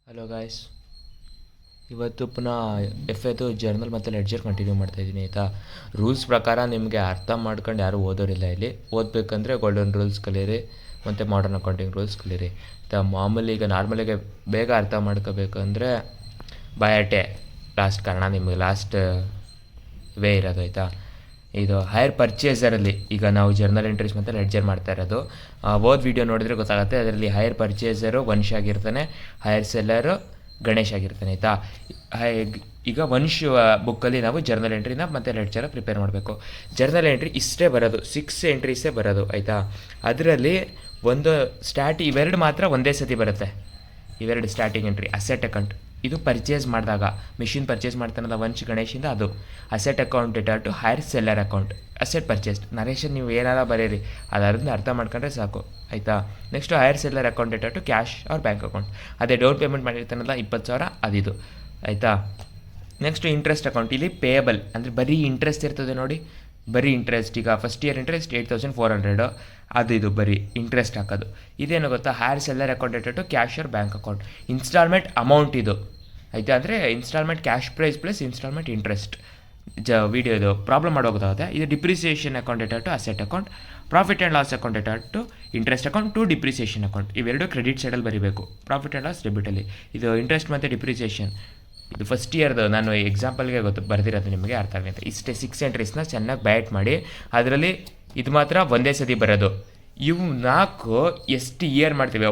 Hello guys, ಇವತ್ತು ಪುನಃ F journal ಮತ್ತು ಲೆಡ್ಜರ್ ಕಂಟಿನ್ಯೂ ಮಾಡ್ತಾಯಿದ್ದೀನಿ ಆಯಿತಾ. ರೂಲ್ಸ್ ಪ್ರಕಾರ ನಿಮಗೆ ಅರ್ಥ ಮಾಡ್ಕೊಂಡು ಯಾರೂ ಓದೋರಿಲ್ಲ. ಇಲ್ಲಿ ಓದಬೇಕಂದ್ರೆ ಗೋಲ್ಡನ್ ರೂಲ್ಸ್ ಕಲೀರಿ ಮತ್ತು ಮಾಡರ್ನ್ ಅಕೌಂಟಿಂಗ್ ರೂಲ್ಸ್ ಕಲೀರಿ ಆಯಿತಾ. ಮಾಮೂಲಿ ಈಗ ನಾರ್ಮಲಿಗೆ ಬೇಗ ಅರ್ಥ ಮಾಡ್ಕೋಬೇಕಂದ್ರೆ ಬಯಾಟೆ ಲಾಸ್ಟ್ ಕಾರಣ ನಿಮಗೆ ಲಾಸ್ಟ್ ವೇ ಇರೋದು ಆಯಿತಾ. ಇದು ಹೈಯರ್ ಪರ್ಚೇಸರಲ್ಲಿ ಈಗ ನಾವು ಜರ್ನಲ್ ಎಂಟ್ರೀಸ್ ಮತ್ತು ಲೆಡ್ಜರ್ ಮಾಡ್ತಾ ಇರೋದು. ಓದ್ ವಿಡಿಯೋ ನೋಡಿದರೆ ಗೊತ್ತಾಗುತ್ತೆ. ಅದರಲ್ಲಿ ಹೈಯರ್ ಪರ್ಚೇಸರು ವಂಶ್ ಆಗಿರ್ತಾನೆ, ಹೈಯರ್ ಸೆಲ್ಲರು ಗಣೇಶ್ ಆಗಿರ್ತಾನೆ ಆಯಿತಾ. ಈಗ ವಂಶ್ ಬುಕ್ಕಲ್ಲಿ ನಾವು ಜರ್ನಲ್ ಎಂಟ್ರಿನ ಮತ್ತು ಲೆಡ್ಜರ ಪ್ರಿಪೇರ್ ಮಾಡಬೇಕು. ಜರ್ನಲ್ ಎಂಟ್ರಿ ಇಷ್ಟೇ ಬರೋದು, 6 ಎಂಟ್ರೀಸೇ ಬರೋದು ಆಯಿತಾ. ಅದರಲ್ಲಿ ಒಂದು ಇವೆರಡು ಮಾತ್ರ ಒಂದೇ ಸತಿ ಬರುತ್ತೆ. ಇವೆರಡು ಸ್ಟಾರ್ಟಿಂಗ್ ಎಂಟ್ರಿ ಅಸೆಟ್ ಅಕೌಂಟ್, ಇದು ಪರ್ಚೇಸ್ ಮಾಡಿದಾಗ ಮಿಷಿನ್ ಪರ್ಚೇಸ್ ಮಾಡ್ತಾನಲ್ಲ ವಂಶ್ ಗಣೇಶಿಂದ, ಅದು asset account data to hire seller account. Asset purchased narration ನೀವು ಏನಾರ ಬರೀರಿ, ಅದರಿಂದ ಅರ್ಥ ಮಾಡ್ಕೊಂಡ್ರೆ ಸಾಕು ಆಯಿತಾ. Next hire seller account data to cash or bank account, ಅದೇ ಡೌನ್ ಪೇಮೆಂಟ್ ಮಾಡಿರ್ತಾನಲ್ಲ 20,000 ಅದಿದು ಆಯಿತಾ. ನೆಕ್ಸ್ಟು ಇಂಟ್ರೆಸ್ಟ್ ಅಕೌಂಟ್, ಇಲ್ಲಿ ಪೇಯಬಲ್ ಅಂದರೆ ಬರೀ ಇಂಟ್ರೆಸ್ಟ್ ಇರ್ತದೆ ನೋಡಿ, ಬರೀ ಇಂಟ್ರೆಸ್ಟ್. ಈಗ ಫಸ್ಟ್ ಇಯರ್ ಇಂಟ್ರೆಸ್ಟ್ 8,400, ಅದು ಇದು ಬರೀ ಇಂಟ್ರೆಸ್ಟ್ ಹಾಕೋದು. ಇದೇನು ಗೊತ್ತಾ, hire seller account data to cash or bank account. Instalment amount ಇದು ಆಯಿತಾ, ಅಂದರೆ instalment cash price plus instalment interest. ವಿಡಿಯೋದು ಪ್ರಾಬ್ಲಮ್ ಮಾಡೋಗೋದಾಗುತ್ತೆ. ಇದು depreciation account data to asset account, profit and loss account data to interest account to depreciation account. ಇವೆರಡು credit ಸೈಡಲ್ಲಿ ಬರೀಬೇಕು, profit and loss ಡೆಬಿಟಲ್ಲಿ. ಇದು ಇಂಟ್ರೆಸ್ಟ್ ಮತ್ತು ಡಿಪ್ರಿಸಿಯೇಷನ್ ಇದು ಫಸ್ಟ್ ಇಯರ್ದು ನಾನು ಎಕ್ಸಾಂಪಲ್ಗೆ ಬರೆದಿರೋದು, ನಿಮಗೆ ಅರ್ಥ ಆಗುತ್ತೆ. ಇಷ್ಟೇ 6 ಎಂಟ್ರೀಸ್ನ ಚೆನ್ನಾಗಿ ಬ್ಯಾಟ್ ಮಾಡಿ. ಅದರಲ್ಲಿ ಇದು ಮಾತ್ರ ಒಂದೇ ಸತಿ ಬರೋದು. ಇವು 4 ಎಷ್ಟು ಇಯರ್ ಮಾಡ್ತೀವಿ,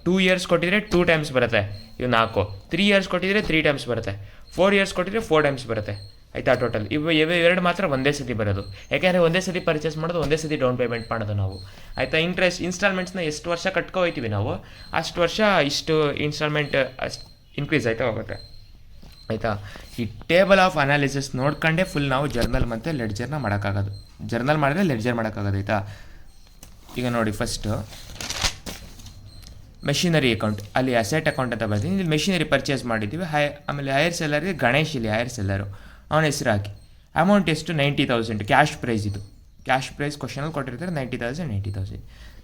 2 ಇಯರ್ಸ್ ಕೊಟ್ಟಿದ್ರೆ 2 ಟೈಮ್ಸ್ ಬರುತ್ತೆ. ಇವು 4 3 ಇಯರ್ಸ್ ಕೊಟ್ಟಿದ್ರೆ 3 ಟೈಮ್ಸ್ ಬರುತ್ತೆ, 4 ಇಯರ್ಸ್ ಕೊಟ್ಟಿದ್ರೆ 4 ಟೈಮ್ಸ್ ಬರುತ್ತೆ ಆಯಿತಾ. ಟೋಟಲ್ ಇವೆರಡು ಮಾತ್ರ ಒಂದೇ ಸತಿ ಬರೋದು. ಯಾಕೆಂದರೆ ಒಂದೇ ಸತಿ ಪರ್ಚೇಸ್ ಮಾಡೋದು, ಒಂದೇ ಸತಿ ಡೌನ್ ಪೇಮೆಂಟ್ ಮಾಡೋದು ನಾವು ಆಯಿತಾ. ಇನ್ಸ್ಟಾಲ್ಮೆಂಟ್ಸ್ನ ಎಷ್ಟು ವರ್ಷ ಕಟ್ಕೊ ಹೋಗ್ತೀವಿ ನಾವು, ಅಷ್ಟು ವರ್ಷ ಇಷ್ಟು ಇನ್ಸ್ಟಾಲ್ಮೆಂಟ್ ಅಷ್ಟು ಇನ್ಕ್ರೀಸ್ ಆಯಿತಾ ಹೋಗುತ್ತೆ ಆಯಿತಾ. ಈ ಟೇಬಲ್ ಆಫ್ ಅನಾಲಿಸಿಸ್ ನೋಡ್ಕೊಂಡೇ ಫುಲ್ ನಾವು ಜರ್ನಲ್ ಮತ್ತು ಲೆಡ್ಜರ್ನ ಮಾಡೋಕ್ಕಾಗೋದು. ಜರ್ನಲ್ ಮಾಡಿದ್ರೆ ಲೆಡ್ಜರ್ ಮಾಡೋಕ್ಕಾಗೋದು ಆಯಿತಾ. ಈಗ ನೋಡಿ, ಫಸ್ಟು ಮೆಷಿನರಿ ಅಕೌಂಟ್, ಅಲ್ಲಿ ಅಸೆಟ್ ಅಕೌಂಟ್ ಅಂತ ಬರ್ತೀನಿ. ಇಲ್ಲಿ ಮೆಷಿನರಿ ಪರ್ಚೇಸ್ ಮಾಡಿದ್ದೀವಿ. ಆಮೇಲೆ ಹೈಯರ್ ಸೆಲ್ಲರ್ಗೆ ಗಣೇಶ್, ಇಲ್ಲಿ ಹೈಯರ್ ಸೆಲ್ಲರು, ಅವನ ಹೆಸರು ಹಾಕಿ. ಅಮೌಂಟ್ ಎಷ್ಟು 90,000 ಕ್ಯಾಶ್ ಪ್ರೈಸ್. ಇದು ಕ್ಯಾಶ್ ಪ್ರೈಸ್ ಕ್ವಶನಲ್ಲಿ ಕೊಟ್ಟಿರ್ತಾರೆ 90,000.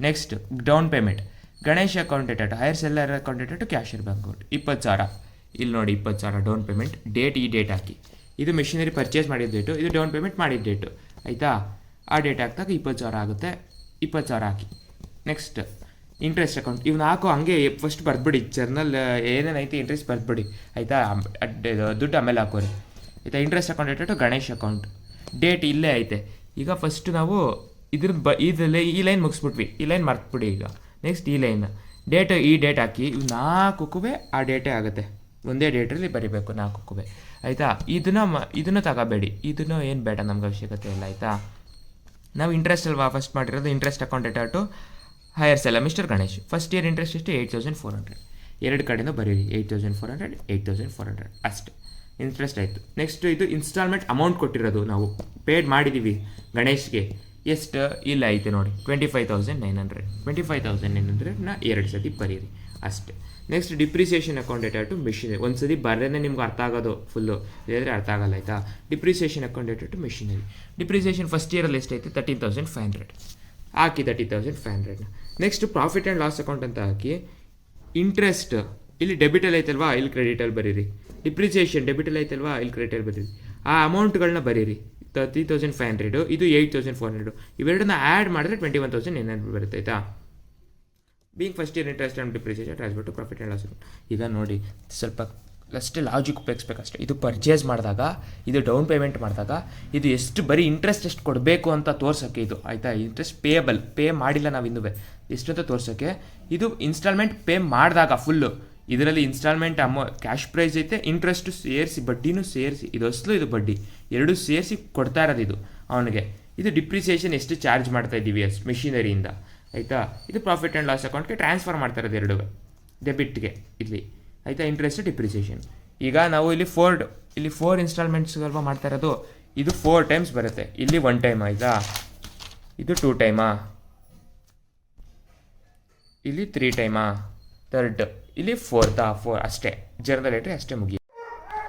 Next down payment, Ganesh account data to hire seller account data to cash or bank account 20,000. ಇಲ್ಲಿ ನೋಡಿ 20,000 ಡೌನ್ ಪೇಮೆಂಟ್. ಡೇಟ್ ಈ ಡೇಟ್ ಹಾಕಿ. ಇದು ಮೆಷಿನರಿ ಪರ್ಚೇಸ್ ಮಾಡಿದ ಡೇಟು, ಇದು ಡೌನ್ ಪೇಮೆಂಟ್ ಮಾಡಿದ ಡೇಟು ಆಯಿತಾ. ಆ ಡೇಟ್ ಹಾಕಿದಾಗ 20,000 ಆಗುತ್ತೆ. 20,000 ಹಾಕಿ. ನೆಕ್ಸ್ಟ್ ಇಂಟ್ರೆಸ್ಟ್ ಅಕೌಂಟ್, ಇವ್ನು ಹಾಕೋ ಹಂಗೆ ಫಸ್ಟ್ ಬರ್ಬಿಡಿ. ಜರ್ನಲ್ ಏನೇನೈತಿ ಇಂಟ್ರೆಸ್ಟ್ ಬರ್ಬಿಡಿ ಆಯಿತಾ. ದುಡ್ಡು ಆಮೇಲೆ ಹಾಕೋರಿ ಆಯಿತಾ. Interest account date Ganesh account, date ಇಲ್ಲೇ ಐತೆ. ಈಗ ಫಸ್ಟ್ ನಾವು ಇದರಲ್ಲಿ ಈ ಲೈನ್ ಮುಗಿಸ್ಬಿಟ್ವಿ, ಈ ಲೈನ್ ಮರ್ತ್ಬಿಡಿ. ಈಗ ನೆಕ್ಸ್ಟ್ ಈ ಲೈನ್ ಡೇಟ್, ಈ ಡೇಟ್ ಹಾಕಿ. ಇವು 4 ಆ ಡೇಟೇ ಆಗುತ್ತೆ, ಒಂದೇ ಡೇಟಲ್ಲಿ ಬರೀಬೇಕು 4 ಆಯಿತಾ. ಇದನ್ನು ತಗೋಬೇಡಿ, ಇದನ್ನು ಏನು ಬೇಡ, ನಮ್ಗೆ ಅವಶ್ಯಕತೆ ಇಲ್ಲ ಆಯಿತಾ. ನಾವು ಇಂಟ್ರೆಸ್ಟ್ ಅಲ್ವಾ ಫಸ್ಟ್ ಮಾಡಿರೋದು. Interest account data to hire seller mister Ganesh. First year interest ಎಷ್ಟು 8,400, ಎರಡು ಕಡೆಯಿಂದ ಬರೀರಿ 8,400 ಅಷ್ಟೇ ಇಂಟ್ರೆಸ್ಟ್ ಆಯಿತು. ನೆಕ್ಸ್ಟ್ ಇದು ಇನ್ಸ್ಟಾಲ್ಮೆಂಟ್ ಅಮೌಂಟ್ ಕೊಟ್ಟಿರೋದು, ನಾವು ಪೇಡ್ ಮಾಡಿದ್ದೀವಿ ಗಣೇಶ್ಗೆ. ಎಷ್ಟು ಇಲ್ಲ ಐತೆ ನೋಡಿ 25,900. 25,900ನ 2 ಸತಿ ಬರೀರಿ ಅಷ್ಟೇ. Next depreciation account data to machinery, ಒಂದು ಸತಿ ಬರೋದೇ ನಿಮ್ಗೆ ಅರ್ಥ ಆಗೋದು ಫುಲ್ಲು, ಇಲ್ಲದ್ರೆ ಅರ್ಥ ಆಗಲ್ಲ ಆಯಿತಾ. Depreciation account data to machinery. Depreciation first ಇಯರಲ್ಲಿ ಎಷ್ಟೈತೆ 13,500 ಹಾಕಿ. 30,500ನ next profit and loss account ಅಂತ ಹಾಕಿ. ಇಂಟ್ರೆಸ್ಟ್ ಇಲ್ಲಿ ಡೆಬಿಟಲ್ಲಿ ಐತಲ್ವಾ, ಇಲ್ಲಿ ಕ್ರೆಡಿಟಲ್ಲಿ ಬರೀರಿ. ಡಿಪ್ರಿಸಿಯೇಷನ್ ಡೆಬಿಟಲ್ಲಿ ಐತಲ್ವಾ, ಇಲ್ಲಿ ಕ್ರೆಡಿಟಲ್ಲಿ ಬರೀರಿ. ಆ ಅಮೌಂಟ್ಗಳನ್ನ ಬರೀರಿ. 30,500, ಇದು 8,400. ಇವೆರಡನ್ನ ಆ್ಯಡ್ ಮಾಡಿದ್ರೆ 21,900 ಬರುತ್ತೆ ಆಯಿತಾ. Being first year interest and depreciation transfer to profit and loss account. ಈಗ ನೋಡಿ ಸ್ವಲ್ಪ ಅಷ್ಟೇ ಲಾಜಿಕ್ ಉಪಯೋಗಿಸ್ಬೇಕಷ್ಟೇ. ಇದು ಪರ್ಚೇಸ್ ಮಾಡಿದಾಗ, ಇದು ಡೌನ್ ಪೇಮೆಂಟ್ ಮಾಡಿದಾಗ, ಇದು ಎಷ್ಟು ಬರೀ ಇಂಟ್ರೆಸ್ಟ್ ಎಷ್ಟು ಕೊಡಬೇಕು ಅಂತ ತೋರ್ಸೋಕ್ಕೆ ಇದು ಆಯಿತಾ. ಇಂಟ್ರೆಸ್ಟ್ ಪೇಯಬಲ್, ಪೇ ಮಾಡಿಲ್ಲ ನಾವು ಇನ್ನೂ ಎಷ್ಟು ಅಂತ ತೋರ್ಸೋಕ್ಕೆ. ಇದು ಇನ್ಸ್ಟಾಲ್ಮೆಂಟ್ ಪೇ ಮಾಡಿದಾಗ ಫುಲ್ಲು, ಇದರಲ್ಲಿ ಇನ್ಸ್ಟಾಲ್ಮೆಂಟ್ ಕ್ಯಾಶ್ ಪ್ರೈಸ್ ಐತೆ, ಇಂಟ್ರೆಸ್ಟು ಸೇರಿಸಿ, ಬಡ್ಡಿನೂ ಸೇರಿಸಿ, ಇದು ಅಸಲು ಇದು ಬಡ್ಡಿ ಎರಡೂ ಸೇರಿಸಿ ಕೊಡ್ತಾ ಇರೋದು ಇದು ಅವನಿಗೆ. ಇದು ಡಿಪ್ರಿಸಿಯೇಷನ್ ಎಷ್ಟು ಚಾರ್ಜ್ ಮಾಡ್ತಾ ಇದ್ದೀವಿ ಮೆಷಿನರಿಯಿಂದ ಆಯಿತಾ. ಇದು ಪ್ರಾಫಿಟ್ ಆ್ಯಂಡ್ ಲಾಸ್ ಅಕೌಂಟ್ಗೆ ಟ್ರಾನ್ಸ್ಫರ್ ಮಾಡ್ತಾ ಇರೋದು ಎರಡು ಡೆಬಿಟ್ಗೆ ಇಲ್ಲಿ ಆಯಿತಾ. Interest depreciation. ಈಗ ನಾವು ಇಲ್ಲಿ 4 ಇನ್ಸ್ಟಾಲ್ಮೆಂಟ್ಸ್ಗಲ್ವ ಮಾಡ್ತಾ ಇರೋದು. ಇದು 4 ಟೈಮ್ಸ್ ಬರುತ್ತೆ, ಇಲ್ಲಿ 1 ಟೈಮ್ ಆಯಿತಾ. ಇದು 2 ಟೈಮಾ, ಇಲ್ಲಿ 3 ಟೈಮಾ, 3rd, ಇಲ್ಲಿ 4 ಅಷ್ಟೇ. ಜರ್ನಲ್ ಎಂಟ್ರಿ ಅಷ್ಟೇ ಮುಗಿ.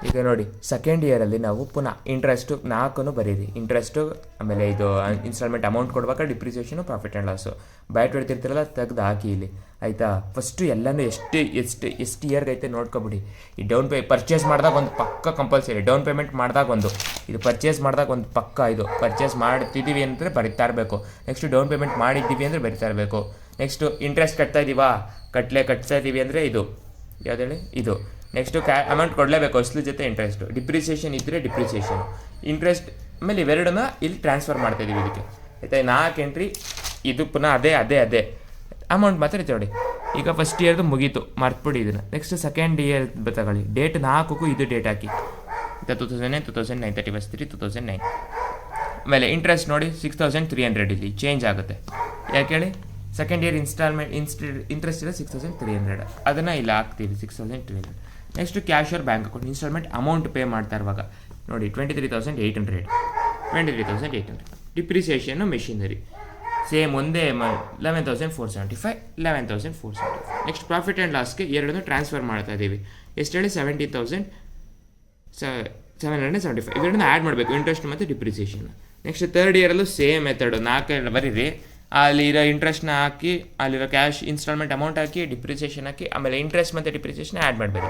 ಈಗ ನೋಡಿ ಸೆಕೆಂಡ್ ಇಯರಲ್ಲಿ ನಾವು ಪುನಃ ಇಂಟ್ರೆಸ್ಟು 4 ಬರೀರಿ. ಇಂಟ್ರೆಸ್ಟು ಆಮೇಲೆ ಇದು ಇನ್ಸ್ಟಾಲ್ಮೆಂಟ್ ಅಮೌಂಟ್ ಕೊಡ್ಬೇಕಾದ್ರೆ depreciation profit and loss bat ಹೊಡ್ತಿರ್ತಿರಲ್ಲ ತೆಗ್ದು ಹಾಕಿ ಇಲ್ಲಿ ಆಯಿತಾ. ಫಸ್ಟು ಎಲ್ಲನೂ ಎಷ್ಟು ಇಯರ್ಗೆ ಐತೆ ನೋಡ್ಕೊಬಿಡಿ. ಈ ಡೌನ್ ಪರ್ಚೇಸ್ ಮಾಡಿದಾಗ ಒಂದು ಪಕ್ಕ ಕಂಪಲ್ಸರಿ, ಡೌನ್ ಪೇಮೆಂಟ್ ಮಾಡಿದಾಗ ಒಂದು, ಇದು ಪರ್ಚೇಸ್ ಮಾಡಿದಾಗ ಒಂದು ಪಕ್ಕ, ಇದು ಪರ್ಚೇಸ್ ಮಾಡ್ತಿದ್ದೀವಿ ಅಂದರೆ ಬರಿತಾ ಇರಬೇಕು. ನೆಕ್ಸ್ಟು ಡೌನ್ ಪೇಮೆಂಟ್ ಮಾಡಿದ್ದೀವಿ ಅಂದರೆ ಬರಿತಾ ಇರಬೇಕು. ನೆಕ್ಸ್ಟು ಇಂಟ್ರೆಸ್ಟ್ ಕಟ್ತಾ ಇದ್ದೀವಿ ಅಂದರೆ ಇದು ಯಾವ್ದು ಹೇಳಿ, ಇದು. ನೆಕ್ಸ್ಟು ಅಮೌಂಟ್ ಕೊಡಲೇಬೇಕು, ಅಸಲು ಜೊತೆ ಇಂಟ್ರೆಸ್ಟು. ಡಿಪ್ರಿಸಿಯೇಷನ್ ಇದ್ದರೆ ಡಿಪ್ರಿಸಿಯೇಷನು, ಇಂಟ್ರೆಸ್ಟ್ ಆಮೇಲೆ ಇವೆರಡನ್ನ ಇಲ್ಲಿ ಟ್ರಾನ್ಸ್ಫರ್ ಮಾಡ್ತಾಯಿದ್ದೀವಿ ಇದಕ್ಕೆ, ಆಯಿತಾ. 4 ಎಂಟ್ರಿ ಇದು ಪುನಃ ಅದೇ ಅಮೌಂಟ್ ಮಾತ್ರ ನೋಡಿ. ಈಗ ಫಸ್ಟ್ ಇಯರ್ದು ಮುಗೀತು, ಮರ್ತ್ಬಿಡಿ ಇದನ್ನು. ನೆಕ್ಸ್ಟ್ ಸೆಕೆಂಡ್ ಇಯರ್ ತಗೊಳ್ಳಿ. ಡೇಟ್ 4ಕ್ಕೂ ಇದು ಡೇಟ್ ಹಾಕಿ, 2009, 2009, 31/3/2009. ಆಮೇಲೆ ಇಂಟ್ರೆಸ್ಟ್ ನೋಡಿ 6300 ಇಲ್ಲಿ ಚೇಂಜ್ ಆಗುತ್ತೆ. ಯಾಕೆ ಹೇಳಿ, ಸೆಕೆಂಡ್ ಇಯರ್ ಇಂಟ್ರೆಸ್ಟ್ ಇದೆ 6300, ಅದನ್ನು ಇಲ್ಲಿ ಹಾಕ್ತೀವಿ 6300. Next cash or bank account instalment amount pay ಮಾಡ್ತಾ ಇರುವಾಗ ನೋಡಿ 23,800. ಡಿಪ್ರಿಸಿಯೇಷನ್ನು ಮೆಷಿನರಿ ಸೇಮ್ ಒಂದೇ 11,475. ನೆಕ್ಸ್ಟ್ ಪ್ರಾಫಿಟ್ ಆ್ಯಂಡ್ ಲಾಸ್ಗೆ ಎರಡನ್ನೂ ಟ್ರಾನ್ಸ್ಫರ್ ಮಾಡ್ತಾ ಇದ್ದೀವಿ. ಎಷ್ಟು ಹೇಳಿ, 17,775. ಇವೆರಡನ್ನ ಆ್ಯಡ್ ಮಾಡಬೇಕು, ಇಂಟ್ರೆಸ್ಟ್ ಮತ್ತು ಡಿಪ್ರಿಸಿಯೇಷನ್. ನೆಕ್ಸ್ಟ್ ಥರ್ಡ್ ಇಯರಲ್ಲೂ ಸೇಮ್ ಮೆಥಡು, 4 ಬರೀರಿ. ಅಲ್ಲಿರೋ ಇಂಟ್ರೆಸ್ಟ್ನ ಹಾಕಿ, ಅಲ್ಲಿರೋ ಕ್ಯಾಶ್ ಇನ್ಸ್ಟಾಲ್ಮೆಂಟ್ ಅಮೌಂಟ್ ಹಾಕಿ, ಡಿಪ್ರಿಸಿಯೇಷನ್ ಹಾಕಿ, ಆಮೇಲೆ ಇಂಟ್ರೆಸ್ಟ್ ಮತ್ತು ಡಿಪ್ರಿಸಿಯೇಷನ್ ಆ್ಯಡ್ ಮಾಡಬೇಕು.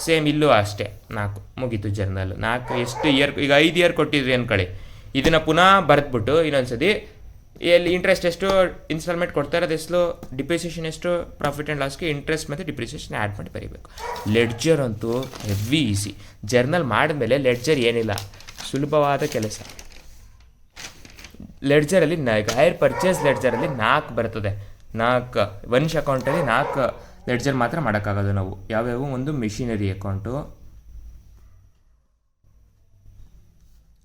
ಸೇಮ್ ಇಲ್ಲೂ ಅಷ್ಟೇ 4 ಮುಗೀತು ಜರ್ನಲ್. 4 ಎಷ್ಟು ಇಯರ್, ಈಗ 5 ಇಯರ್ ಕೊಟ್ಟಿದ್ರಿ ಅಂದ್ಕೊಳ್ಳಿ, ಇದನ್ನು ಪುನಃ ಬರೆದ್ಬಿಟ್ಟು ಇನ್ನೊಂದ್ಸತಿ ಎಲ್ಲಿ ಇಂಟ್ರೆಸ್ಟ್ ಎಷ್ಟು, ಇನ್ಸ್ಟಾಲ್ಮೆಂಟ್ ಕೊಡ್ತಾ ಇರೋದು ಎಷ್ಟು, ಡಿಪ್ರಿಸಿಯೇಷನ್ ಎಷ್ಟು, ಪ್ರಾಫಿಟ್ ಆ್ಯಂಡ್ ಲಾಸ್ಗೆ ಇಂಟ್ರೆಸ್ಟ್ ಮತ್ತು ಡಿಪ್ರಿಸಿಯೇಷನ್ ಆ್ಯಡ್ ಮಾಡಿ ಬರೀಬೇಕು. ಲೆಡ್ಜರ್ ಅಂತೂ ಹೆವಿ ಈಸಿ. ಜರ್ನಲ್ ಮಾಡಿದ್ಮೇಲೆ ಲೆಡ್ಜರ್ ಏನಿಲ್ಲ, ಸುಲಭವಾದ ಕೆಲಸ. ಲೆಡ್ಜರಲ್ಲಿ ಹೈರ್ ಪರ್ಚೇಸ್ ಲೆಡ್ಜರಲ್ಲಿ 4 ಬರ್ತದೆ. 4 ವಂಶ್ ಅಕೌಂಟಲ್ಲಿ 4 ಲೆಡ್ಜರ್ ಮಾತ್ರ ಮಾಡೋಕ್ಕಾಗೋದು ನಾವು. ಯಾವ್ಯಾವು, ಒಂದು ಮಿಷಿನರಿ ಅಕೌಂಟು,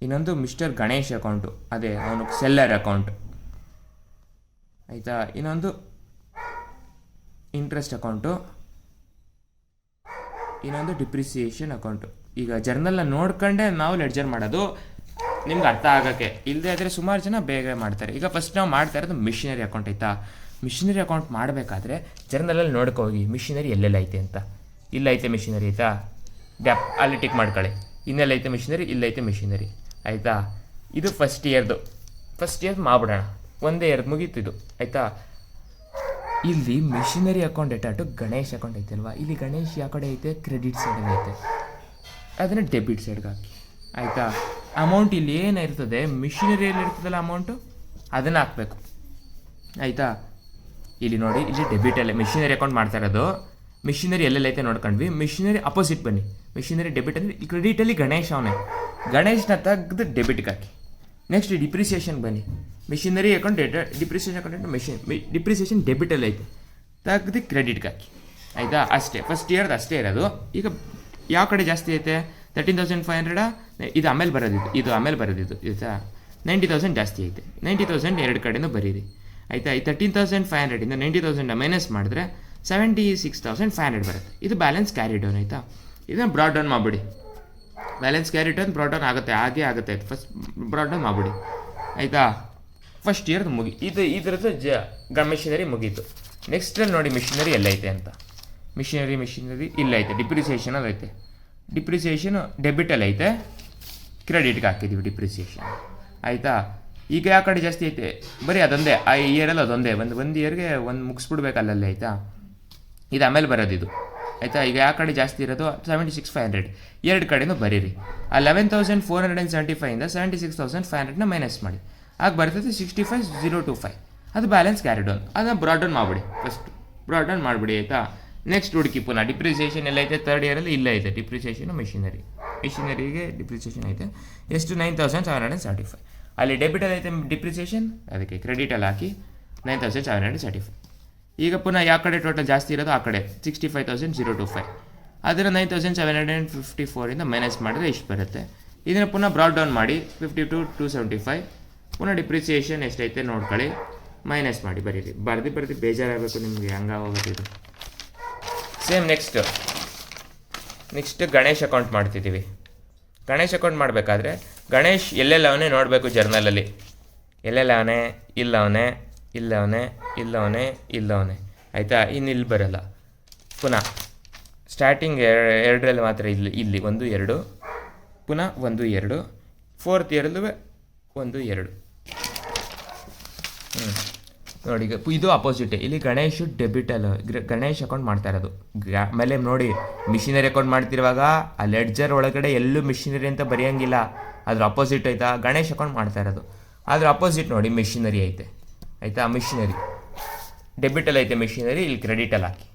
ಇನ್ನೊಂದು ಮಿಸ್ಟರ್ ಗಣೇಶ್ ಅಕೌಂಟು, ಅದೇ ಅವನು ಸೆಲ್ಲರ್ ಅಕೌಂಟ್, ಆಯಿತಾ. ಇನ್ನೊಂದು ಇಂಟ್ರೆಸ್ಟ್ ಅಕೌಂಟು, ಇನ್ನೊಂದು ಡಿಪ್ರಿಸಿಯೇಷನ್ ಅಕೌಂಟು. ಈಗ ಜರ್ನಲ್ನ ನೋಡ್ಕೊಂಡೆ ನಾವು ಲೆಡ್ಜರ್ ಮಾಡೋದು, ನಿಮ್ಗೆ ಅರ್ಥ ಆಗೋಕ್ಕೆ. ಇಲ್ಲದೆ ಆದರೆ ಸುಮಾರು ಜನ ಬೇಗ ಮಾಡ್ತಾರೆ. ಈಗ ಫಸ್ಟ್ ನಾವು ಮಾಡ್ತಾ ಇರೋದು ಮಿಷಿನರಿ ಅಕೌಂಟ್, ಆಯಿತಾ. ಮಿಷಿನರಿ ಅಕೌಂಟ್ ಮಾಡಬೇಕಾದ್ರೆ ಜರ್ನಲಲ್ಲಿ ನೋಡ್ಕೊ ಹೋಗಿ ಮಿಷಿನರಿ ಎಲ್ಲೆಲ್ಲ ಐತೆ ಅಂತ. ಇಲ್ಲೈತೆ ಮಿಷಿನರಿ, ಆಯಿತಾ, ಅಲ್ಲಿ ಟಿಕ್ ಮಾಡ್ಕೊಳ್ಳಿ. ಇನ್ನೆಲ್ಲೈತೆ ಮಿಷಿನರಿ, ಇಲ್ಲೈತೆ ಮಿಷಿನರಿ, ಆಯಿತಾ. ಇದು ಫಸ್ಟ್ ಇಯರ್ದು ಮಾಡ್ಬಿಡೋಣ, ಒಂದೇ ಇಯರ್ದು ಮುಗೀತು ಇದು, ಆಯಿತಾ. ಇಲ್ಲಿ ಮಿಷಿನರಿ ಅಕೌಂಟ್ ಡೇಟಾಟು ಗಣೇಶ್ ಅಕೌಂಟ್ ಐತೆ ಅಲ್ವಾ, ಇಲ್ಲಿ ಗಣೇಶ್ ಯಾವ ಕಡೆ ಐತೆ, ಕ್ರೆಡಿಟ್ ಸೈಡಲ್ಲಿ ಐತೆ, ಅದನ್ನು ಡೆಬಿಟ್ ಸೈಡ್ಗೆ ಹಾಕಿ, ಆಯಿತಾ. ಅಮೌಂಟ್ ಇಲ್ಲಿ ಏನಿರ್ತದೆ, ಮಿಷಿನರಿಯಲ್ಲಿ ಇರ್ತದಲ್ಲ ಅಮೌಂಟು, ಅದನ್ನು ಹಾಕಬೇಕು, ಆಯಿತಾ. ಇಲ್ಲಿ ನೋಡಿ, ಇಲ್ಲಿ ಡೆಬಿಟಲ್ಲೇ ಮಿಷಿನರಿ ಅಕೌಂಟ್ ಮಾಡ್ತಾ ಇರೋದು. ಮಿಷಿನರಿ ಎಲ್ಲೆಲ್ಲೈತೆ ನೋಡ್ಕೊಂಡ್ವಿ. ಮಿಷಿನರಿ ಅಪೋಸಿಟ್ ಬನ್ನಿ, ಮಿಷಿನರಿ ಡೆಬಿಟ್ ಅಂದರೆ ಕ್ರೆಡಿಟಲ್ಲಿ ಗಣೇಶ್ ಅವನೇ, ಗಣೇಶ್ನ ತೆಗೆದು ಡೆಬಿಟ್ಗೆ ಹಾಕಿ. ನೆಕ್ಸ್ಟ್ ಡಿಪ್ರಿಸಿಯೇಷನ್ ಬನ್ನಿ, machinery account data, depreciation account depreciation ಡೆಬಿಟಲ್ಲಿ ಐತೆ, ತೆಗೆದು ಕ್ರೆಡಿಟ್ಗೆ ಹಾಕಿ, ಆಯಿತಾ. ಅಷ್ಟೇ, ಫಸ್ಟ್ ಇಯರ್ದು ಅಷ್ಟೇ ಇರೋದು. ಈಗ ಯಾವ ಕಡೆ ಜಾಸ್ತಿ ಐತೆ, 13,500, ಇದು ಆಮೇಲೆ ಬರೋದಿದ್ದು, ಆಯಿತಾ. 90,000 ಜಾಸ್ತಿ ಐತೆ, 90,000 ಎರಡು ಕಡೆನೂ ಬರೀರಿ, ಆಯಿತಾ. ಈ 13,500ಇಂದ 90,000 ಮೈನಸ್ ಮಾಡಿದ್ರೆ 76,500 ಬರುತ್ತೆ. ಇದು ಬ್ಯಾಲೆನ್ಸ್ ಕ್ಯಾರಿ ಡೌನ್, ಆಯಿತಾ. ಇದನ್ನು ಬ್ರಾಡ್ ಡೌನ್ ಮಾಡಿಬಿಡಿ. Balance carry down brought down ಆಗುತ್ತೆ, ಆಗುತ್ತೆ. ಫಸ್ಟ್ ಬ್ರಾಡ್ ಡೌನ್ ಮಾಡಿಬಿಡಿ, ಆಯಿತಾ. ಫಸ್ಟ್ ಇಯರ್ದು ಇದ್ರದ್ದು ಮಿಷಿನರಿ ಮುಗೀತು. ನೆಕ್ಸ್ಟಲ್ಲಿ ನೋಡಿ ಮಿಷಿನರಿ ಎಲ್ಲೈತೆ ಅಂತ. ಮಿಷಿನರಿ ಇಲ್ಲೈತೆ, ಡಿಪ್ರಿಸಿಯೇಷನಲ್ಲಿ ಐತೆ. ಡಿಪ್ರಿಸಿಯೇಷನು ಡೆಬಿಟಲ್ಲಿ ಐತೆ, ಕ್ರೆಡಿಟ್ಗೆ ಹಾಕಿದ್ದೀವಿ ಡಿಪ್ರಿಸಿಯೇಷನ್, ಆಯಿತಾ. ಈಗ ಯಾವ ಕಡೆ ಜಾಸ್ತಿ ಐತೆ, ಬರೀ ಅದೊಂದೇ, ಆ ಇಯರಲ್ಲಿ ಅದೊಂದೇ, ಒಂದು ಇಯರ್ಗೆ ಒಂದು ಮುಗಿಸ್ಬಿಡ್ಬೇಕು ಅಲ್ಲಲ್ಲೇ, ಆಯಿತಾ. ಇದು ಆಮೇಲೆ ಬರೋದಿದು, ಆಯಿತಾ. ಈಗ ಯಾವ ಕಡೆ ಜಾಸ್ತಿ ಇರೋದು 76,500, ಎರಡು ಕಡೆನೂ ಬರೀರಿ. ಆ 11,475ಇಂದ 76,500ನ ಮೈನಸ್ ಮಾಡಿ, ಆಗ ಬರ್ತದೆ 65,025. ಅದು ಬ್ಯಾಲೆನ್ಸ್ ಕ್ಯಾರಿ ಡೌನ್. ಅದನ್ನು ಬ್ರಾಡ್ ಡೌನ್ ಮಾಡಿಬಿಡಿ, ಫಸ್ಟ್ ಬ್ರಾಡ್ ಡೌನ್ ಮಾಡಿಬಿಡಿ, ಆಯಿತಾ. ನೆಕ್ಸ್ಟ್ ಹುಡುಕಿ ಪುನಃ ಡಿಪ್ರಿಸಿಯೇಷನ್ ಎಲ್ಲೈತೆ, ಥರ್ಡ್ ಇಯರಲ್ಲಿ ಇಲ್ಲ ಐತೆ ಡಿಪ್ರಿಸಿಯೇಷನು. ಮಿಷಿನರಿಗೆ ಡಿಪ್ರಿಸಿಯೇಷನ್ ಐತೆ ಎಷ್ಟು, 9,775. ಅಲ್ಲಿ ಡೆಬಿಟಲ್ಲಿ ಐತೆ ಡಿಪ್ರಿಸಿಯೇಷನ್, ಅದಕ್ಕೆ ಕ್ರೆಡಿಟಲ್ಲಿ ಹಾಕಿ 9,775. ಈಗ ಪುನಃ ಯಾವ ಕಡೆ ಟೋಟಲ್ ಜಾಸ್ತಿ ಇರೋದು ಆ ಕಡೆ 65,025. ಅದರ 9,754ಇಂದ ಮೈನಸ್ ಮಾಡಿದ್ರೆ ಇಷ್ಟು ಬರುತ್ತೆ. ಇದನ್ನು ಪುನಃ ಬ್ರಾಡ್ ಡೌನ್ ಮಾಡಿ 52,275. ಪುನಃ ಡಿಪ್ರಿಸಿಯೇಷನ್ ಎಷ್ಟೈತೆ ನೋಡ್ಕೊಳ್ಳಿ, ಮೈನಸ್ ಮಾಡಿ ಬರೀರಿ. ಬರ್ದು ಬೇಜಾರಾಗಬೇಕು ನಿಮಗೆ, ಹಂಗಾಗೋಗುತ್ತೆ ಇದು. ಸೇಮ್ ನೆಕ್ಸ್ಟ್ ಗಣೇಶ್ ಅಕೌಂಟ್ ಮಾಡ್ತಿದ್ದೀವಿ. ಗಣೇಶ್ ಅಕೌಂಟ್ ಮಾಡಬೇಕಾದ್ರೆ ಗಣೇಶ್ ಎಲ್ಲೆಲ್ಲವನೇ ನೋಡಬೇಕು ಜರ್ನಲಲ್ಲಿ. ಎಲ್ಲೆಲ್ಲವನೇ, ಇಲ್ಲವನೇ, ಆಯಿತಾ. ಇನ್ನು ಇಲ್ಲಿ ಬರೋಲ್ಲ. ಪುನಃ ಸ್ಟಾರ್ಟಿಂಗ್ ಎರಡರಲ್ಲಿ ಮಾತ್ರ ಇಲ್ಲಿ 1 2, ಪುನಃ 1 2, ಫೋರ್ತ್ ಇಯರಲ್ಲೂ 1 2. ನೋಡಿ ಈಗ ಇದು ಅಪೋಸಿಟ್. ಇಲ್ಲಿ ಗಣೇಶ್ ಡೆಬಿಟಲ್, ಗಣೇಶ್ ಅಕೌಂಟ್ ಮಾಡ್ತಾ ಇರೋದು. ಆಮೇಲೆ ನೋಡಿ ಮಿಷಿನರಿ ಅಕೌಂಟ್ ಮಾಡ್ತಿರುವಾಗ ಆ ಲೆಡ್ಜರ್ ಒಳಗಡೆ ಎಲ್ಲೂ ಮಿಷಿನರಿ ಅಂತ ಬರೆಯೋಂಗಿಲ್ಲ, ಅದ್ರ ಅಪೋಸಿಟ್ ಆಯಿತಾ. ಗಣೇಶ್ ಅಕೌಂಟ್ ಮಾಡ್ತಾ ಇರೋದು, ಅದ್ರ ಅಪೋಸಿಟ್ ನೋಡಿ ಮಿಷಿನರಿ ಐತೆ ಆಯಿತಾ. ಮಿಷಿನರಿ ಡೆಬಿಟಲ್ ಐತೆ, ಮಿಷಿನರಿ ಇಲ್ಲಿ ಕ್ರೆಡಿಟಲ್ಲಿ ಹಾಕಿ.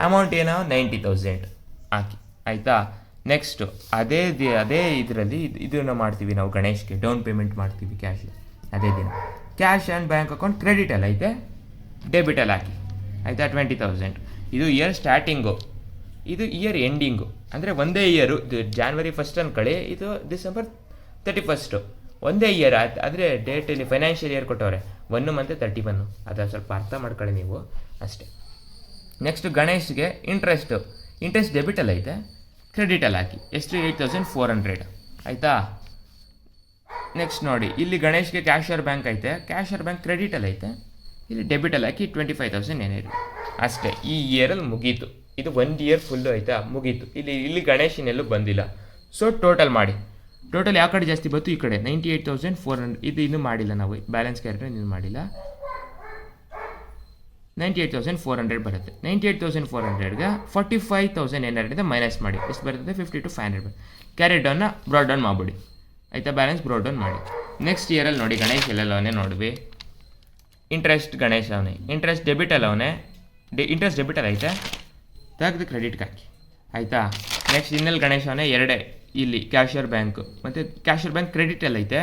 ಅಮೌಂಟ್ ಏನೋ 90,000 ಹಾಕಿ ಆಯಿತಾ. ನೆಕ್ಸ್ಟು ಅದೇ ಇದರಲ್ಲಿ ಇದನ್ನು ಮಾಡ್ತೀವಿ ನಾವು, ಗಣೇಶ್ಗೆ ಡೌನ್ ಪೇಮೆಂಟ್ ಮಾಡ್ತೀವಿ ಕ್ಯಾಶ್ ಅದೇ ದಿನ. ಕ್ಯಾಶ್ ಆ್ಯಂಡ್ ಬ್ಯಾಂಕ್ ಅಕೌಂಟ್ ಕ್ರೆಡಿಟಲ್ಲಿ ಐತೆ, ಡೆಬಿಟಲ್ಲಿ ಹಾಕಿ ಆಯಿತಾ. 20,000 ಇದು ಇಯರ್ ಸ್ಟಾರ್ಟಿಂಗು, ಇದು ಇಯರ್ ಎಂಡಿಂಗು. ಅಂದರೆ ಒಂದೇ ಇಯರು, ಇದು January 1 ಅನ್ಕೊಳ್ಳಿ, ಇದು December 31 ಒಂದೇ ಇಯರ್. ಆದರೆ ಡೇಟಲ್ಲಿ ಫೈನಾನ್ಷಿಯಲ್ ಇಯರ್ ಕೊಟ್ಟವ್ರೆ 1 ಮತ್ತು 31, ಅದು ಸ್ವಲ್ಪ ಅರ್ಥ ಮಾಡ್ಕೊಳ್ಳಿ ನೀವು ಅಷ್ಟೇ. ನೆಕ್ಸ್ಟ್ ಗಣೇಶ್ಗೆ ಇಂಟ್ರೆಸ್ಟ್ ಡೆಬಿಟಲ್ಲಿ ಐತೆ, ಕ್ರೆಡಿಟಲ್ಲಿ ಹಾಕಿ. ಎಷ್ಟು? 8,400 ಆಯಿತಾ. ನೆಕ್ಸ್ಟ್ ನೋಡಿ ಇಲ್ಲಿ ಗಣೇಶ್ಗೆ ಕ್ಯಾಶಿಯರ್ ಬ್ಯಾಂಕ್ ಐತೆ, ಕ್ಯಾಶಿಯರ್ ಬ್ಯಾಂಕ್ ಕ್ರೆಡಿಟಲ್ಲಿ ಐತೆ, ಇಲ್ಲಿ ಡೆಬಿಟಲ್ಲಿ ಹಾಕಿ 25,000 ಏನಿದೆ ಅಷ್ಟೇ. ಈ ಇಯರಲ್ಲಿ ಮುಗೀತು, ಇದು 1 ಇಯರ್ ಫುಲ್ಲು ಆಯಿತಾ, ಮುಗೀತು. ಇಲ್ಲಿ ಗಣೇಶನೆಲ್ಲೂ ಬಂದಿಲ್ಲ. ಸೊ ಟೋಟಲ್ ಮಾಡಿ, ಟೋಟಲ್ ಯಾವ ಕಡೆ ಜಾಸ್ತಿ ಬಂತು? ಈ ಕಡೆ 98,400. ಇದು ಇನ್ನೂ ಮಾಡಿಲ್ಲ ನಾವು, ಬ್ಯಾಲೆನ್ಸ್ ಕ್ಯಾರೆಕ್ಟರ್ ಇನ್ನೂ ಮಾಡಿಲ್ಲ. 98,400 ಬರುತ್ತೆ. 98,400ಗೆ 45,800 ಮೈನಸ್ ಮಾಡಿ, ಎಷ್ಟು ಬರ್ತದೆ? 52,500 ಕ್ಯಾರಿ ಡೌನ್ನ ಬ್ರಾಡ್ ಡೌನ್ ಮಾಡಿಬಿಡಿ ಆಯಿತಾ. ಬ್ಯಾಲೆನ್ಸ್ ಬ್ರಾಡ್ ಡೌನ್ ಮಾಡಿ. ನೆಕ್ಸ್ಟ್ ಇಯರಲ್ಲಿ ನೋಡಿ ಗಣೇಶ್ ಎಲ್ಲವನೇ ನೋಡ್ವಿ. ಇಂಟ್ರೆಸ್ಟ್ ಗಣೇಶ್ ಅವನೇ, ಇಂಟ್ರೆಸ್ಟ್ ಡೆಬಿಟಲ್ಲಿ ಅವನೇ, ಇಂಟ್ರೆಸ್ಟ್ ಡೆಬಿಟಲ್ ಐತೆ, ತೆಗೆದು ಕ್ರೆಡಿಟ್ಗೆ ಹಾಕಿ ಆಯಿತಾ. ನೆಕ್ಸ್ಟ್ ಇನ್ನೆಲ್ಲಿ ಗಣೇಶ್ ಅವನೇ ಎರಡೇ, ಇಲ್ಲಿ ಕ್ಯಾಶಿಯರ್ ಬ್ಯಾಂಕು ಮತ್ತು ಕ್ಯಾಶಿಯರ್ ಬ್ಯಾಂಕ್ ಕ್ರೆಡಿಟಲ್ಲಿ ಐತೆ,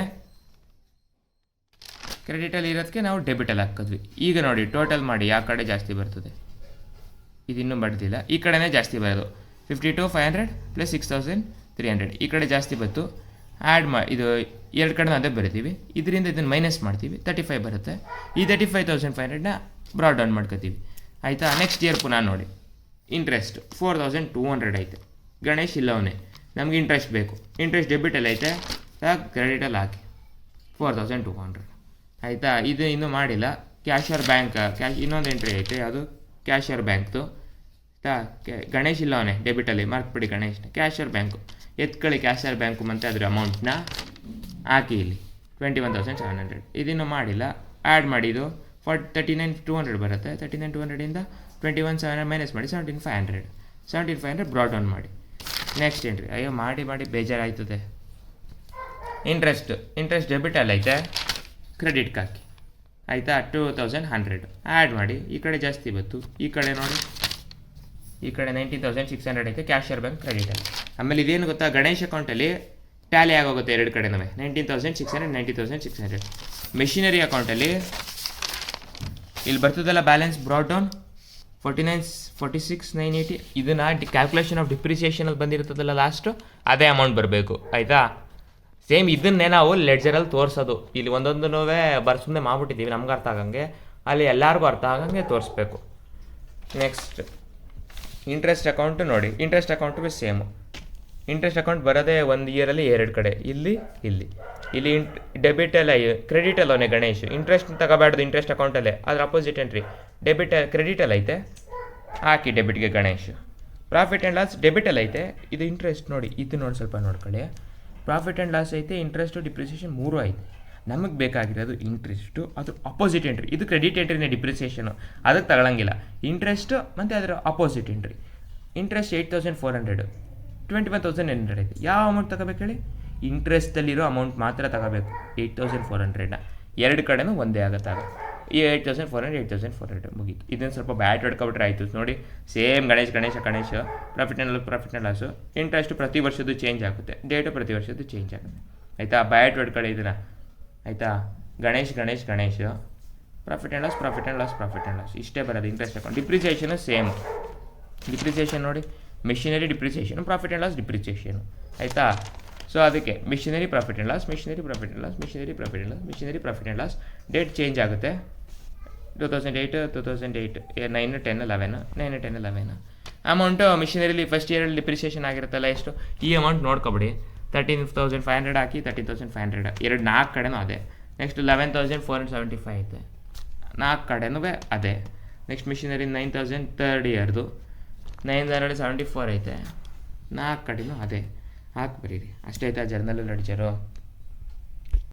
ಕ್ರೆಡಿಟಲ್ಲಿ ಇರೋದಕ್ಕೆ ನಾವು ಡೆಬಿಟಲ್ಲಿ ಹಾಕಿದ್ವಿ. ಈಗ ನೋಡಿ ಟೋಟಲ್ ಮಾಡಿ ಯಾವ ಕಡೆ ಜಾಸ್ತಿ ಬರ್ತದೆ, ಇದಿನ್ನೂ ಬರ್ತಿಲ್ಲ, ಈ ಕಡೆನೇ ಜಾಸ್ತಿ ಬರೋದು. 52,500 + 6,300 ಈ ಕಡೆ ಜಾಸ್ತಿ ಬಂತು. ಆ್ಯಡ್ ಇದು ಎರಡು ಕಡೆ ಅದೇ ಬರಿತೀವಿ, ಇದರಿಂದ ಇದನ್ನು ಮೈನಸ್ ಮಾಡ್ತೀವಿ, 35 ಬರುತ್ತೆ. ಈ 35,500ನ ಬ್ರಾಡ್ ಡೌನ್ ಮಾಡ್ಕೋತೀವಿ ಆಯಿತಾ. ನೆಕ್ಸ್ಟ್ ಇಯರ್ ಪುನಃ ನೋಡಿ ಇಂಟ್ರೆಸ್ಟ್ 4,200 ಐತೆ, ಗಣೇಶ್ ಇಲ್ಲವನೇ, ನಮಗೆ ಇಂಟ್ರೆಸ್ಟ್ ಬೇಕು, ಇಂಟ್ರೆಸ್ಟ್ ಡೆಬಿಟಲ್ಲಿ ಐತೆ, ಕ್ರೆಡಿಟಲ್ಲಿ ಹಾಕಿ 4,200 ಆಯಿತಾ. ಇದು ಇನ್ನೂ ಮಾಡಿಲ್ಲ. ಕ್ಯಾಶಿಯರ್ ಬ್ಯಾಂಕ್ ಇನ್ನೊಂದು ಎಂಟ್ರಿ ಐತೆ, ಅದು ಕ್ಯಾಶಿಯರ್ ಬ್ಯಾಂಕ್ದು ಆಯಿತಾ. ಗಣೇಶ್ ಇಲ್ಲವನೇ ಡೆಬಿಟಲ್ಲಿ, ಮಾರ್ಕ್ಬಿಡಿ ಗಣೇಶ್ನ. ಕ್ಯಾಶಿಯರ್ ಬ್ಯಾಂಕು ಎತ್ಕೊಳ್ಳಿ, ಕ್ಯಾಶಿಯರ್ ಬ್ಯಾಂಕು ಮತ್ತು ಅದ್ರ ಅಮೌಂಟ್ನ ಹಾಕಿ ಇಲ್ಲಿ 21,700. ಇದಿನ್ನೂ ಮಾಡಿಲ್ಲ. ಆ್ಯಡ್ ಮಾಡಿದ್ದು 39,200 ಬರುತ್ತೆ. 39,200ಇಂದ 21,700 ಮೈನಸ್ ಮಾಡಿ 17,500 ಬ್ರಾಡ್ ಡೌನ್ ಮಾಡಿ. ನೆಕ್ಸ್ಟ್ ಎಂಟ್ರಿ, ಅಯ್ಯೋ ಮಾಡಿ ಬೇಜಾರಾಯ್ತದೆ. ಇಂಟ್ರೆಸ್ಟ್ ಡೆಬಿಟಲ್ಲಿ ಐತೆ, ಕ್ರೆಡಿಟ್ಗೆ ಹಾಕಿ ಆಯಿತಾ. 2,100 ಆ್ಯಡ್ ಮಾಡಿ. ಈ ಕಡೆ ಜಾಸ್ತಿ ಬಂತು, ಈ ಕಡೆ ನೋಡಿ, ಈ ಕಡೆ 19,600 ಐತೆ, ಕ್ಯಾಶಿಯರ್ ಬ್ಯಾಂಕ್ ಕ್ರೆಡಿಟಲ್ಲಿ. ಆಮೇಲೆ ಇದೇನು ಗೊತ್ತಾ, ಗಣೇಶ್ ಅಕೌಂಟಲ್ಲಿ ಟ್ಯಾಲಿ ಆಗೋಗುತ್ತೆ ಎರಡು ಕಡೆನೂ 19,600 90,600. ಮೆಷಿನರಿ ಅಕೌಂಟಲ್ಲಿ ಇಲ್ಲಿ ಬರ್ತದಲ್ಲ ಬ್ಯಾಲೆನ್ಸ್ ಬ್ರಾಡ್ ಡೌನ್ 46,980. ಇದನ್ನು ಕ್ಯಾಲ್ಕುಲೇಷನ್ ಆಫ್ ಡಿಪ್ರಿಸಿಯೇಷನಲ್ಲಿ ಬಂದಿರ್ತದಲ್ಲ ಲಾಸ್ಟು, ಅದೇ ಅಮೌಂಟ್ ಬರಬೇಕು ಆಯಿತಾ. ಸೇಮ್ ಇದನ್ನೇ ನಾವು ಲೆಡ್ಜರಲ್ಲಿ ತೋರಿಸೋದು. ಇಲ್ಲಿ ಒಂದೊಂದೂ ಸುಮ್ಮನೆ ಮಾಡ್ಬಿಟ್ಟಿದ್ದೀವಿ ನಮ್ಗೆ ಅರ್ಥ ಆಗಂಗೆ, ಅಲ್ಲಿ ಎಲ್ಲರಿಗೂ ಅರ್ಥ ಆಗಂಗೆ ತೋರಿಸ್ಬೇಕು. ನೆಕ್ಸ್ಟ್ ಇಂಟ್ರೆಸ್ಟ್ ಅಕೌಂಟು ನೋಡಿ, interest account same. Interest account ಬರೋದೇ 1 ಇಯರಲ್ಲಿ 2 ಕಡೆ, ಇಲ್ಲಿ ಡೆಬಿಟಲ್ಲ ಕ್ರೆಡಿಟಲ್ಲವೇ ಗಣೇಶ್. ಇಂಟ್ರೆಸ್ಟ್ ತಗೋಬಾರ್ದು ಇಂಟ್ರೆಸ್ಟ್ ಅಕೌಂಟಲ್ಲೇ, ಅದ್ರ ಅಪೋಸಿಟ್ ಎಂಟ್ರಿ ಕ್ರೆಡಿಟಲ್ಲಿ ಐತೆ, ಹಾಕಿ ಡೆಬಿಟ್ಗೆ ಗಣೇಶ್. ಪ್ರಾಫಿಟ್ ಆ್ಯಂಡ್ ಲಾಸ್ ಡೆಬಿಟಲ್ಲಿ ಐತೆ, ಇದು ಇಂಟ್ರೆಸ್ಟ್ ನೋಡಿ, ಇದು ನೋಡಿ ಸ್ವಲ್ಪ ನೋಡ್ಕೊಳ್ಳಿ. ಪ್ರಾಫಿಟ್ ಆ್ಯಂಡ್ ಲಾಸ್ ಐತೆ, ಇಂಟ್ರೆಸ್ಟು ಡಿಪ್ರಿಸಿಯೇಷನ್ 3 ಐತೆ. ನಮಗೆ ಬೇಕಾಗಿರೋದು ಇಂಟ್ರೆಸ್ಟು, ಅದು ಅಪೋಸಿಟ್ ಎಂಟ್ರಿ. ಇದು ಕ್ರೆಡಿಟ್ ಎಂಟ್ರಿನೇ, ಡಿಪ್ರಿಸಿಯೇಷನು ಅದಕ್ಕೆ ತಗೊಳ್ಳಂಗಿಲ್ಲ. ಇಂಟ್ರೆಸ್ಟು ಮತ್ತು ಅದರ ಅಪೋಸಿಟ್ ಎಂಟ್ರಿ. ಇಂಟ್ರೆಸ್ಟ್ 8,400, 21,800 ಐತೆ. ಯಾವ ಅಮೌಂಟ್ ತಗೋಬೇಕು ಹೇಳಿ? ಇಂಟ್ರೆಸ್ಟಲ್ಲಿರೋ ಅಮೌಂಟ್ ಮಾತ್ರ ತಗೋಬೇಕು, 8,400ನ. ಎರಡು ಕಡೆನೂ ಒಂದೇ ಆಗುತ್ತಾಗ. ಈ 8,400 8,400 ಮುಗೀತು. ಇದನ್ನು ಸ್ವಲ್ಪ ಬ್ಯಾಟ್ ಹೊಡ್ಕೊಬಿಟ್ರೆ ಆಯಿತು ನೋಡಿ. Same Ganesh profit and loss. Interest ಪ್ರತಿ ವರ್ಷದ್ದು ಚೇಂಜ್ ಆಗುತ್ತೆ, ಡೇಟು ಪ್ರತಿ ವರ್ಷದ್ದು ಚೇಂಜ್ ಆಗುತ್ತೆ ಆಯಿತಾ. ಬ್ಯಾಟ್ ಹೊಡ್ಕೊಳ್ಳಿ ಇದನ್ನು ಆಯಿತಾ. ಗಣೇಶ್ ಪ್ರಾಫಿಟ್ ಆ್ಯಂಡ್ ಲಾಸ್ ಇಷ್ಟೇ ಬರೋದು ಇಂಟ್ರೆಸ್ಟ್ ಅಕೌಂಟ್. ಡಿಪ್ರಿಸಿಯೇಷನು ಸೇಮ್, ಡಿಪ್ರಿಸಿಯೇಷನ್ ನೋಡಿ, ಮೆಷಿನರಿ ಡಿಪ್ರಿಸಿಯೇಷನು, ಪ್ರಾಫಿಟ್ ಆ್ಯಂಡ್ ಲಾಸ್ ಡಿಪ್ರಿಸಿಯೇಷನು ಆಯಿತಾ. ಸೊ ಅದಕ್ಕೆ machinery profit and loss, machinery profit and loss. Date change ಆಗುತ್ತೆ. 2008 9 10 11 ಅಮೌಂಟು ಮಿಷಿನರಿಲಿ ಫಸ್ಟ್ ಇಯರಲ್ಲಿ ಡಿಪ್ರಿಸಿಯೇಷನ್ ಆಗಿರುತ್ತಲ್ಲ ಎಷ್ಟು, ಈ ಅಮೌಂಟ್ ನೋಡ್ಕೊಬಿಡಿ. 13,500 ಹಾಕಿ 13,500 4 ಕಡೆನೂ ಅದೇ. ನೆಕ್ಸ್ಟ್ 11,475 ಐತೆ, 4 ಕಡೆನೂ ಅದೇ. ನೆಕ್ಸ್ಟ್ ಮಿಷಿನರಿ 9,000 3rd ಇಯರ್ದು 974 ಐತೆ, 4 ಕಡೆನೂ ಅದೇ. ಹಾಕಿ ಬರೀರಿ ಅಷ್ಟೇ ಆಯ್ತಾ. Journal ledger